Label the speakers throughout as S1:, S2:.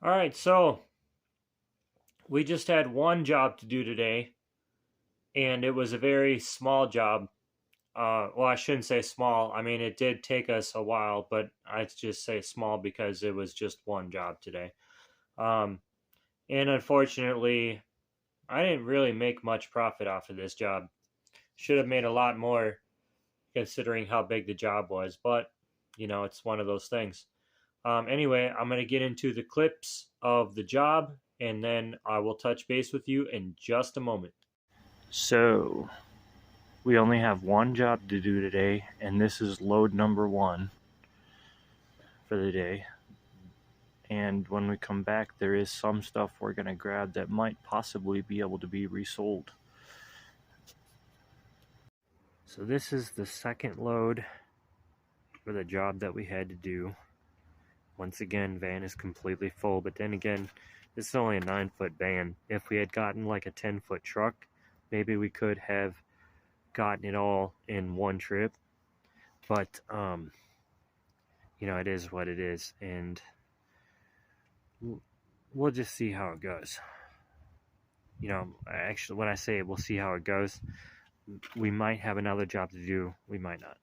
S1: All right, so we just had one job to do today, and it was a very small job. Well, I shouldn't say small. I mean, it did take us a while, but I'd just say small because it was just one job today. Um, and unfortunately, I didn't really make much profit off of this job. Should have made a lot more considering how big the job was, but it's one of those things. Anyway, I'm going to get into the clips of the job and then I will touch base with you in just a moment. So, we only have one job to do today, and this is load number one for the day. And when we come back, there is some stuff we're going to grab that might possibly be able to be resold. So, this is the second load for the job that we had to do. Once again, van is completely full, but then again, this is only a 9-foot van. If we had gotten like a 10-foot truck, maybe we could have gotten it all in one trip. But, it is what it is, and we'll just see how it goes. Actually, when I say we'll see how it goes, we might have another job to do, we might not.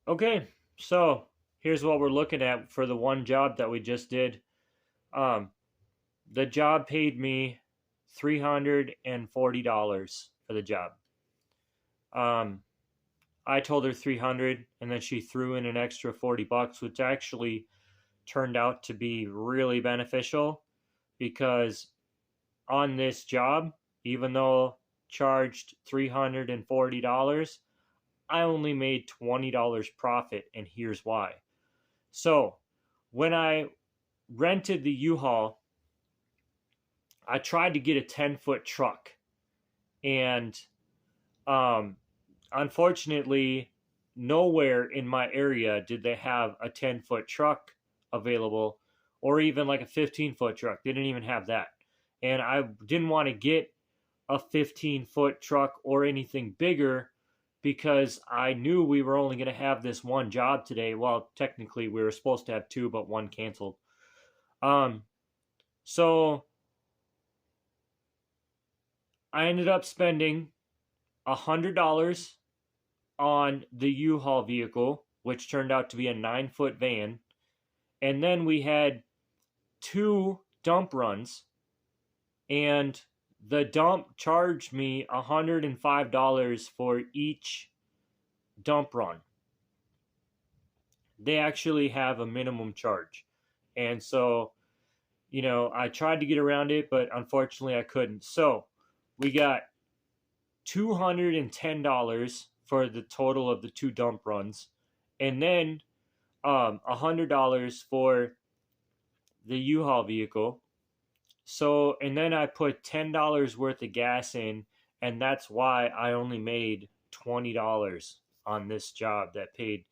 S1: Okay, so here's what we're looking at for the one job that we just did. The job paid me $340 for the job. I told her $300, and then she threw in an extra $40, which actually turned out to be really beneficial because on this job, even though charged $340, I only made $20 profit, and here's why. So, when I rented the U-Haul, I tried to get a 10-foot truck, and unfortunately, nowhere in my area did they have a 10-foot truck available, or even like a 15-foot truck. They didn't even have that. And I didn't want to get a 15-foot truck or anything bigger because I knew we were only going to have this one job today. Well, technically we were supposed to have two, but one canceled. So I ended up spending $100 on the U-Haul vehicle, which turned out to be a 9-foot van. And then we had 2 dump runs, and the dump charged me $105 for each dump run. They actually have a minimum charge. And so, I tried to get around it, but unfortunately I couldn't. So we got $210 for the total of the 2 dump runs, and then $100 for the U-Haul vehicle. So, and then I put $10 worth of gas in, and that's why I only made $20 on this job that paid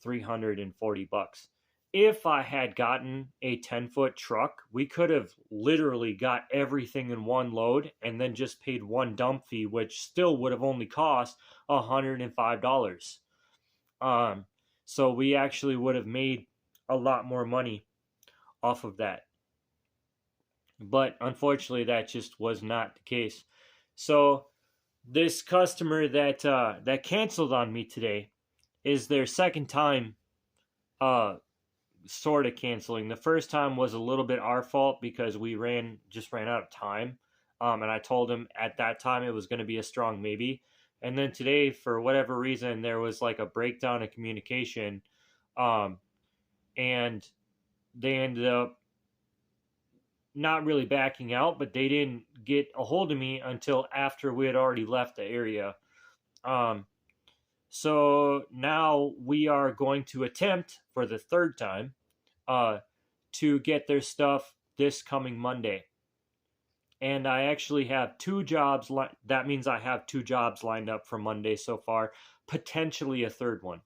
S1: $340. If I had gotten a 10-foot truck, we could have literally got everything in one load and then just paid one dump fee, which still would have only cost $105. So we actually would have made a lot more money off of that. But unfortunately, that just was not the case. So this customer that canceled on me today is their second time sort of canceling. The first time was a little bit our fault because we just ran out of time. And I told him at that time it was going to be a strong maybe. And then today, for whatever reason, there was like a breakdown in communication. And they ended up not really backing out, but they didn't get a hold of me until after we had already left the area. So now we are going to attempt for the third time to get their stuff this coming Monday. And I actually have 2 jobs. That means I have 2 jobs lined up for Monday so far, potentially a third one.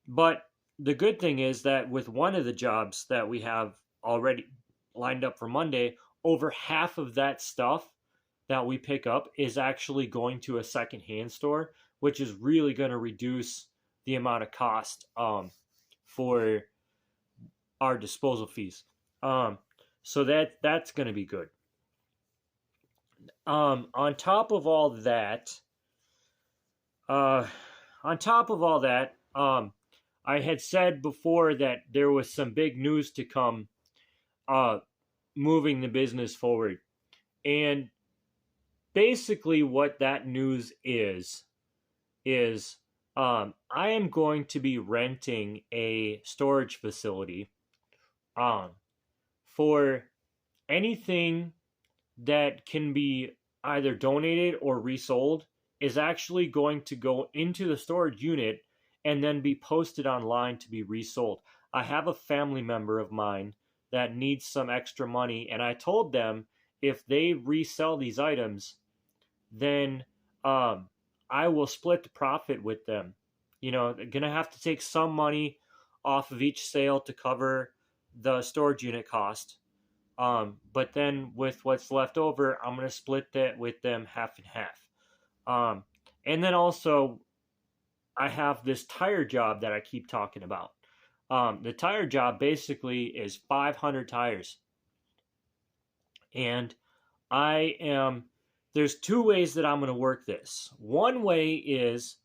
S1: But the good thing is that with one of the jobs that we have already lined up for Monday, over half of that stuff that we pick up is actually going to a secondhand store, which is really going to reduce the amount of cost for our disposal fees. So that's going to be good. On top of all that, uh, on top of all that, I had said before that there was some big news to come, uh, moving the business forward, and basically what that news is I am going to be renting a storage facility um, for anything that can be either donated or resold is actually going to go into the storage unit and then be posted online to be resold. I have a family member of mine that needs some extra money, and I told them if they resell these items, then um, I will split the profit with them. You know, they're gonna have to take some money off of each sale to cover the storage unit cost. But then with what's left over, I'm gonna split that with them half and half. Um, and then also, I have this tire job that I keep talking about. The tire job basically is 500 tires, and I am. There's two ways that I'm going to work this. One way is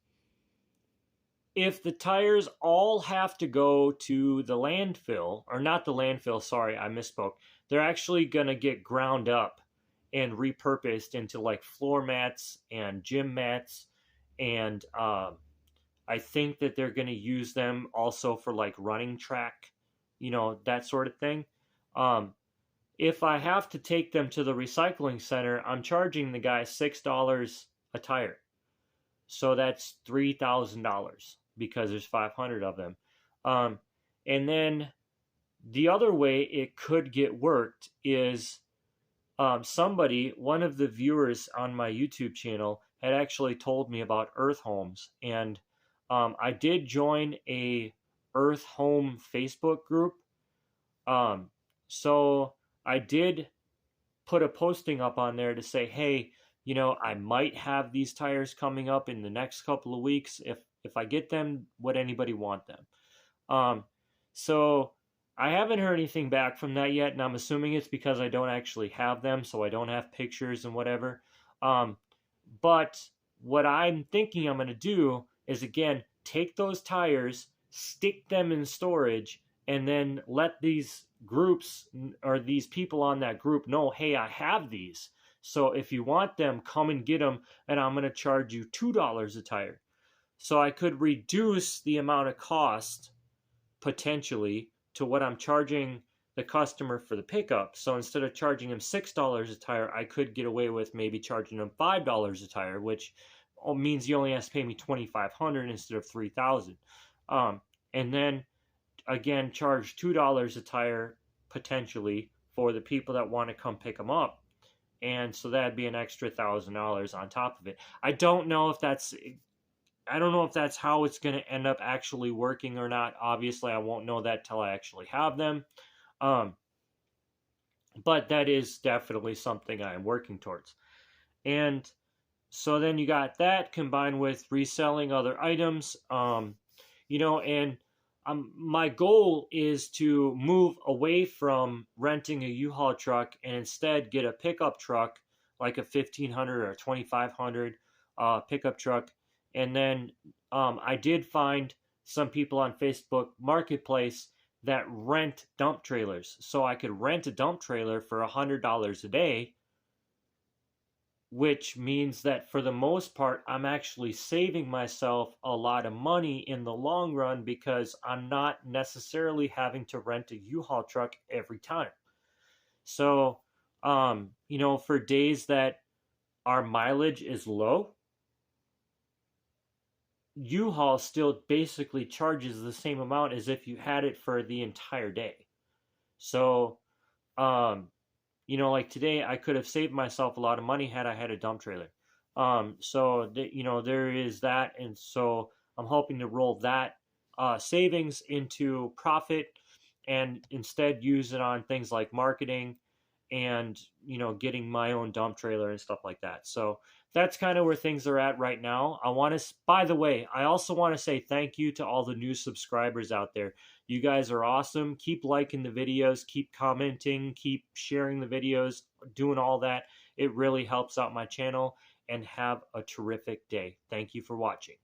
S1: if the tires all have to go to the landfill, or not the landfill, sorry, I misspoke. They're actually going to get ground up and repurposed into like floor mats and gym mats. And I think that they're going to use them also for like running track, that sort of thing. Um, if I have to take them to the recycling center, I'm charging the guy $6 a tire. So that's $3,000 because there's 500 of them. And then the other way it could get worked is one of the viewers on my YouTube channel, had actually told me about Earth Homes. And I did join a Earth Home Facebook group. So I did put a posting up on there to say, hey, I might have these tires coming up in the next couple of weeks. If I get them, would anybody want them? So I haven't heard anything back from that yet, and I'm assuming it's because I don't actually have them, so I don't have pictures and whatever. But what I'm thinking I'm going to do is, again, take those tires, stick them in storage, and then let these groups or these people on that group know, hey, I have these. So if you want them, come and get them, and I'm going to charge you $2 a tire. So I could reduce the amount of cost potentially to what I'm charging the customer for the pickup. So instead of charging him $6 a tire, I could get away with maybe charging him $5 a tire, which means he only has to pay me $2,500 instead of $3,000. And then again, charge $2 a tire potentially for the people that want to come pick them up. And so that'd be an extra $1,000 on top of it. I don't know if that's how it's going to end up actually working or not. Obviously, I won't know that till I actually have them. But that is definitely something I am working towards. And so then you got that combined with reselling other items. My goal is to move away from renting a U-Haul truck and instead get a pickup truck, like a 1500 or 2500 pickup truck. And then I did find some people on Facebook Marketplace that rent dump trailers. So I could rent a dump trailer for $100 a day, which means that for the most part, I'm actually saving myself a lot of money in the long run because I'm not necessarily having to rent a U-Haul truck every time. So, for days that our mileage is low, U-Haul still basically charges the same amount as if you had it for the entire day. So, like today, I could have saved myself a lot of money had I had a dump trailer. There is that. And so I'm hoping to roll that savings into profit and instead use it on things like marketing and, getting my own dump trailer and stuff like that. So that's kind of where things are at right now. By the way, I also want to say thank you to all the new subscribers out there. You guys are awesome. Keep liking the videos, keep commenting, keep sharing the videos, doing all that. It really helps out my channel. And have a terrific day. Thank you for watching.